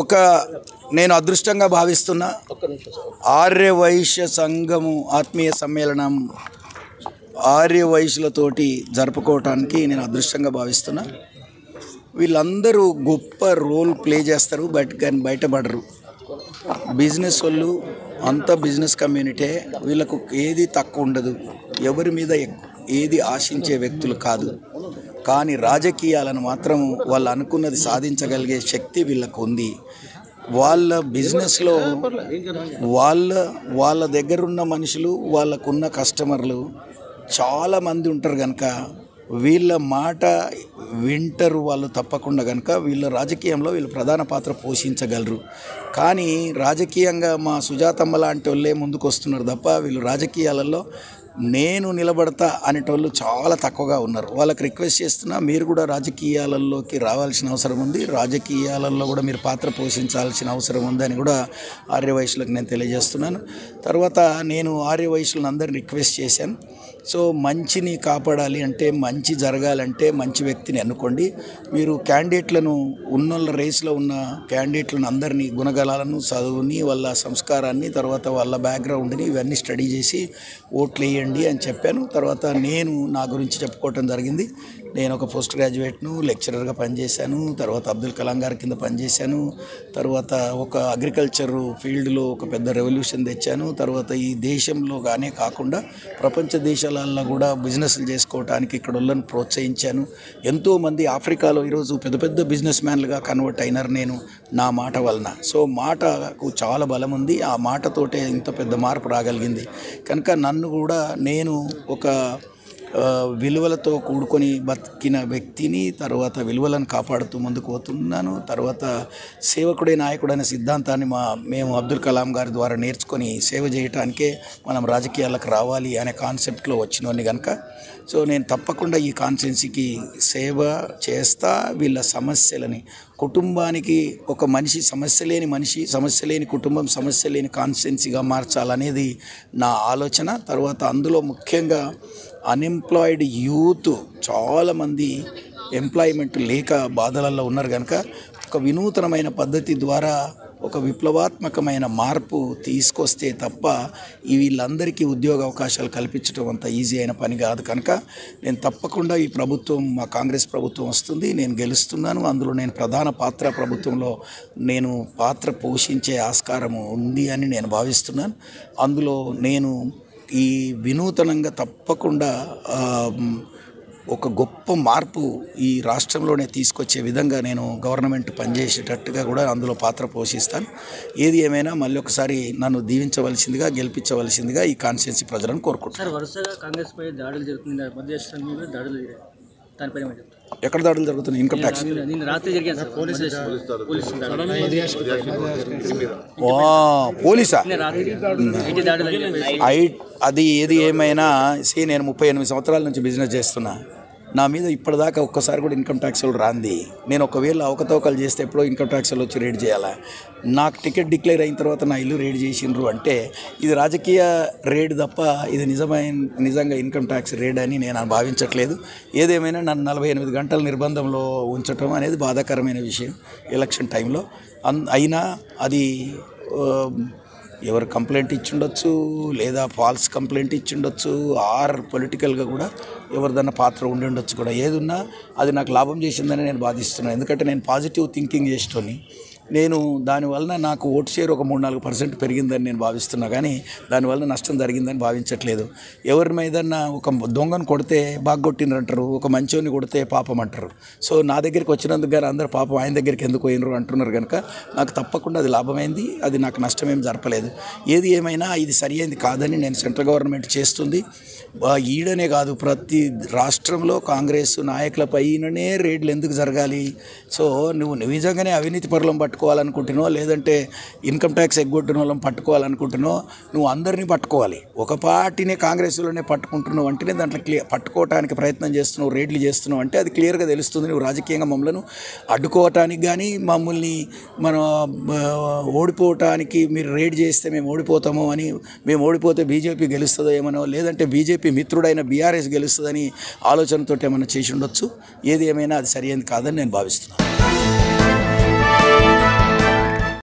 ఒక నేను అదృష్టంగా భావిస్తున్నా ఆర్య వైశ్య సంఘము ఆత్మీయ సమ్మేళనం ఆర్య వైశ్యులతోటి జరుపుకోవటానికి నేను అదృష్టంగా భావిస్తున్నా. వీళ్ళందరూ గొప్ప రోల్ ప్లే చేస్తారు, కానీ బయటపడరు. బిజినెస్ వాళ్ళు అంతా బిజినెస్ కమ్యూనిటీ, వీళ్ళకు ఏది తక్కువ ఉండదు, ఎవరి మీద ఏది ఆశించే వ్యక్తులు కాదు. కానీ రాజకీయాలను మాత్రం వాళ్ళు అనుకున్నది సాధించగలిగే శక్తి వీళ్ళకు ఉంది. వాళ్ళ బిజినెస్లో వాళ్ళ దగ్గర ఉన్న మనుషులు, వాళ్ళకున్న కస్టమర్లు చాలామంది ఉంటారు కనుక వీళ్ళ మాట వింటారు వాళ్ళు తప్పకుండా. కనుక వీళ్ళ రాజకీయంలో వీళ్ళు ప్రధాన పాత్ర పోషించగలరు. కానీ రాజకీయంగా మా సుజాతమ్మ లాంటి వాళ్ళే ముందుకు వస్తున్నారు తప్ప వీళ్ళు రాజకీయాలలో నేను నిలబడతా అనేటోళ్ళు చాలా తక్కువగా ఉన్నారు. వాళ్ళకి రిక్వెస్ట్ చేస్తున్నా, మీరు కూడా రాజకీయాలలోకి రావాల్సిన అవసరం ఉంది, రాజకీయాలలో కూడా మీరు పాత్ర పోషించాల్సిన అవసరం ఉందని కూడా ఆర్యవైశ్యులకు నేను తెలియజేస్తున్నాను. తర్వాత నేను ఆర్యవైశ్యులను అందరిని రిక్వెస్ట్ చేశాను. సో మంచిని కాపాడాలి అంటే, మంచి జరగాలంటే మంచి వ్యక్తిని ఎన్నుకోండి. మీరు క్యాండిడేట్లను ఉన్నోళ్ళ రేస్లో ఉన్న క్యాండిడేట్లను అందరినీ గుణగణాలను, చదువుని, వాళ్ళ సంస్కారాన్ని, తర్వాత వాళ్ళ బ్యాక్గ్రౌండ్ని ఇవన్నీ స్టడీ చేసి ఓట్లు వేయండి అని చెప్పాను. తర్వాత నేను నా గురించి చెప్పుకోవటం జరిగింది. నేను ఒక పోస్ట్ గ్రాడ్యుయేట్ను, లెక్చరర్గా పనిచేశాను. తర్వాత అబ్దుల్ కలాం గారి కింద పనిచేశాను. తర్వాత ఒక అగ్రికల్చర్ ఫీల్డ్లో ఒక పెద్ద రెవల్యూషన్ తెచ్చాను. తర్వాత ఈ దేశంలో గానే కాకుండా ప్రపంచ దేశాలలో కూడా బిజినెస్లు చేసుకోవడానికి ఇక్కడ వాళ్ళని ప్రోత్సహించాను. ఎంతోమంది ఆఫ్రికాలో ఈరోజు పెద్ద పెద్ద బిజినెస్ మ్యాన్లుగా కన్వర్ట్ అయినారు నేను నా మాట వలన. సో మాటకు చాలా బలం ఉంది. ఆ మాటతోటే ఇంత పెద్ద మార్పు రాగలిగింది. కనుక నన్ను కూడా నేను ఒక విలువలతో కూడుకొని బతికిన వ్యక్తిని, తర్వాత విలువలను కాపాడుతూ ముందుకు పోతున్నాను. తర్వాత సేవకుడే నాయకుడైన సిద్ధాంతాన్ని మేము అబ్దుల్ కలాం గారి ద్వారా నేర్చుకొని సేవ చేయటానికే మనం రాజకీయాలకు రావాలి అనే కాన్సెప్ట్లో వచ్చినోని కనుక సో నేను తప్పకుండా ఈ కాన్స్టిట్యున్సీకి సేవ చేస్తా. వీళ్ళ సమస్యలని, కుటుంబానికి ఒక మనిషి సమస్య లేని మనిషి, సమస్య లేని కుటుంబం, సమస్య లేని కాన్స్టిట్యున్సీగా మార్చాలనేది నా ఆలోచన. తర్వాత అందులో ముఖ్యంగా అన్ఎంప్లాయిడ్ యూత్ చాలామంది ఎంప్లాయ్మెంట్ లేక బాధలలో ఉన్నారు కనుక ఒక వినూతనమైన పద్ధతి ద్వారా ఒక విప్లవాత్మకమైన మార్పు తీసుకొస్తే తప్ప వీళ్ళందరికీ ఉద్యోగ అవకాశాలు కల్పించడం అంత ఈజీ అయిన పని కాదు. కనుక నేను తప్పకుండా ఈ ప్రభుత్వం, మా కాంగ్రెస్ ప్రభుత్వం వస్తుంది, నేను గెలుస్తున్నాను. అందులో నేను ప్రధాన పాత్ర, ప్రభుత్వంలో నేను పాత్ర పోషించే ఆస్కారం ఉంది అని నేను భావిస్తున్నాను. అందులో నేను ఈ వినూతనంగా తప్పకుండా ఒక గొప్ప మార్పు ఈ రాష్ట్రంలోనే తీసుకొచ్చే విధంగా నేను గవర్నమెంట్ పనిచేసేటట్టుగా కూడా అందులో పాత్ర పోషిస్తాను. ఏది ఏమైనా మళ్ళీ ఒకసారి నన్ను దీవించవలసిందిగా, గెలిపించవలసిందిగా ఈ కాన్స్టిట్యున్సీ ప్రజలను కోరుకుంటున్నాను. వరుసగా కాంగ్రెస్ పై దాడులు జరుగుతుంది, దాడులు ఎక్కడ దాడులు జరుగుతున్నాయి? ఇన్కమ్ ట్యాక్స్ పోలీసా? అది ఏది ఏమైనా నేను 38 సంవత్సరాల నుంచి బిజినెస్ చేస్తున్నా. నా మీద ఇప్పటిదాకా ఒక్కసారి కూడా ఇన్కమ్ ట్యాక్స్ వాళ్ళు రాంది. నేను ఒకవేళ అవకతవకలు చేస్తే ఎప్పుడో ఇన్కమ్ ట్యాక్స్ వాళ్ళు వచ్చి రేడ్ చేయాలా? నాకు టికెట్ డిక్లేర్ అయిన తర్వాత నా ఇల్లు రేడ్ చేసిండ్రు అంటే ఇది రాజకీయ రేడ్ తప్ప ఇది నిజంగా ఇన్కమ్ ట్యాక్స్ రేడ్ అని నేను భావించట్లేదు. ఏదేమైనా నన్ను 48 గంటల నిర్బంధంలో ఉంచటం అనేది బాధాకరమైన విషయం ఎలక్షన్ టైంలో. అయినా అది ఎవరు కంప్లైంట్ ఇచ్చిండొచ్చు, లేదా ఫాల్స్ కంప్లైంట్ ఇచ్చిండొచ్చు, ఆర్ పొలిటికల్గా కూడా ఎవరిదన్నా పాత్ర ఉండి ఉండొచ్చు. కూడా ఏదున్నా అది నాకు లాభం చేసిందని నేను భావిస్తున్నాను. ఎందుకంటే నేను పాజిటివ్ థింకింగ్ చేసేటోని. నేను దానివలన నాకు ఓటు షేర్ ఒక 3-4% పెరిగిందని నేను భావిస్తున్నా, కానీ దానివల్ల నష్టం జరిగిందని భావించట్లేదు. ఎవరి మీదన్నా ఒక దొంగను కొడితే బాగా కొట్టినరు అంటారు, ఒక మంచోని కొడితే పాపం అంటారు. సో నా దగ్గరికి వచ్చినందుకు కానీ అందరు పాపం ఆయన దగ్గరికి ఎందుకు పోయినరు అంటున్నారు కనుక నాకు తప్పకుండా అది లాభమైంది, అది నాకు నష్టమేం జరపలేదు. ఏది ఏమైనా ఇది సరి అయింది కాదని నేను సెంట్రల్ గవర్నమెంట్ చేస్తుంది. ఈడనే కాదు, ప్రతి రాష్ట్రంలో కాంగ్రెస్ నాయకులపైననే రేడ్లు ఎందుకు జరగాలి? సో నువ్వు నిజంగానే అవినీతి పరులను పట్టుకోవాలనుకుంటున్నావు, లేదంటే ఇన్కమ్ ట్యాక్స్ ఎగ్గొట్టిన వాళ్ళని పట్టుకోవాలనుకుంటున్నావు, నువ్వు అందరినీ పట్టుకోవాలి. ఒక పార్టీనే కాంగ్రెస్లోనే పట్టుకుంటున్నావు అంటేనే దాంట్లో పట్టుకోవటానికి ప్రయత్నం చేస్తున్నావు, రేడ్లు చేస్తున్నావు అంటే అది క్లియర్గా తెలుస్తుంది. నువ్వు రాజకీయంగా మమ్మల్ని అడ్డుకోవటానికి కానీ, మమ్మల్ని మనం ఓడిపోవటానికి మీరు రేడ్ చేస్తే మేము ఓడిపోతామో అని, మేము ఓడిపోతే బీజేపీ గెలుస్తుందో ఏమనో, లేదంటే బీజేపీ మిత్రుడైన బీఆర్ఎస్ గెలుస్తుందని ఆలోచనతో ఏమైనా చేసి ఉండొచ్చు. ఏది ఏమైనా అది సరైనది కాదని నేను భావిస్తున్నాను.